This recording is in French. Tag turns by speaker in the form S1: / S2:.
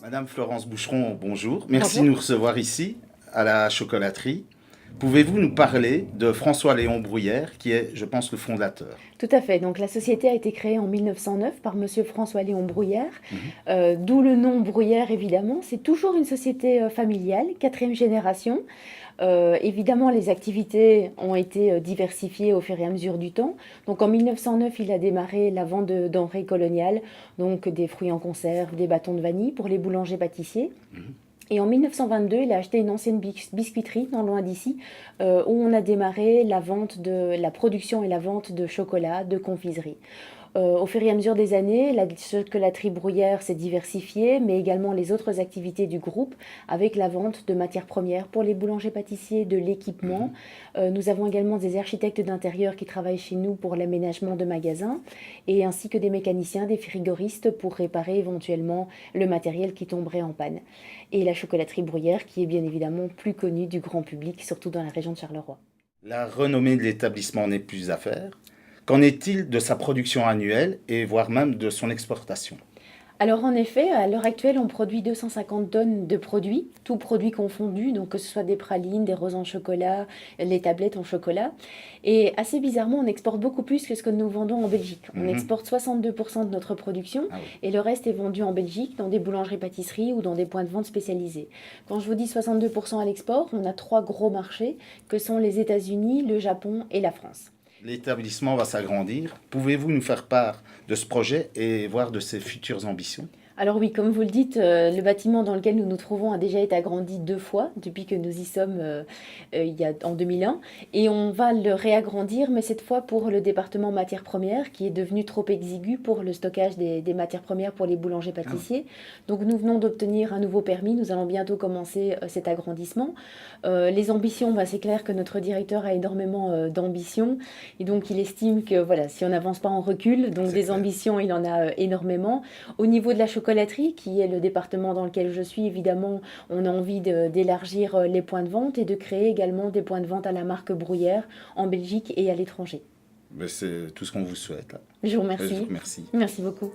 S1: Madame Florence Boucheron, bonjour. Merci
S2: Bonjour.
S1: de nous recevoir ici, à la chocolaterie. Pouvez-vous nous parler de François-Léon Bruyère, qui est, je pense, le fondateur?
S2: Tout à fait. Donc la société a été créée en 1909 par Monsieur François-Léon Bruyère,
S1: Mhm.
S2: d'où le nom Bruyère évidemment. C'est toujours une société familiale, quatrième génération. Évidemment, les activités ont été diversifiées au fur et à mesure du temps. Donc en 1909, il a démarré la vente de denrées coloniales, donc des fruits en conserve, des bâtons de vanille pour les boulangers-pâtissiers.
S1: Mhm.
S2: Et en 1922, il a acheté une ancienne biscuiterie, non loin d'ici, où on a démarré la vente de la production et la vente de chocolat, de confiserie. Au fur et à mesure des années, la chocolaterie Bruyère s'est diversifiée, mais également les autres activités du groupe, avec la vente de matières premières pour les boulangers-pâtissiers, de l'équipement.
S1: Mhm.
S2: Nous avons également des architectes d'intérieur qui travaillent chez nous pour l'aménagement de magasins, et ainsi que des mécaniciens, des frigoristes pour réparer éventuellement le matériel qui tomberait en panne. Et la chocolaterie Bruyère, qui est bien évidemment plus connue du grand public, surtout dans la région de Charleroi.
S1: La renommée de l'établissement n'est plus à faire. Qu'en est-il de sa production annuelle et voire même de son exportation?
S2: Alors en effet, à l'heure actuelle, on produit 250 tonnes de produits, tous produits confondus, donc que ce soit des pralines, des roses en chocolat, les tablettes en chocolat. Et assez bizarrement, on exporte beaucoup plus que ce que nous vendons en Belgique. On
S1: Mhm.
S2: exporte 62% de notre production
S1: Ah oui.
S2: et le reste est vendu en Belgique, dans des boulangeries-pâtisseries ou dans des points de vente spécialisés. Quand je vous dis 62% à l'export, on a trois gros marchés que sont les États-Unis, le Japon et la France.
S1: L'établissement va s'agrandir. Pouvez-vous nous faire part de ce projet et voir de ses futures ambitions?
S2: Alors oui, comme vous le dites, le bâtiment dans lequel nous nous trouvons a déjà été agrandi 2 fois depuis que nous y sommes, il y a en 2001 et on va le réagrandir, mais cette fois pour le département matières premières qui est devenu trop exigu pour le stockage des matières premières pour les
S1: Ah oui.
S2: boulangers-pâtissiers. Donc nous venons d'obtenir un nouveau permis, nous allons bientôt commencer, cet agrandissement. Les ambitions, bah, c'est clair que notre directeur a énormément, d'ambition et donc il estime que voilà, si on n'avance pas, on recule. Donc
S1: C'est
S2: des
S1: clair.
S2: ambitions, il en a, énormément. Au niveau de la chocolaterie, qui est le département dans lequel je suis, évidemment, on a envie d'élargir les points de vente et de créer également des points de vente à la marque Bruyère en Belgique et à l'étranger.
S1: Mais c'est tout ce qu'on vous souhaite, là.
S2: Je vous
S1: Je vous
S2: remercie.
S1: remercie.
S2: Merci beaucoup.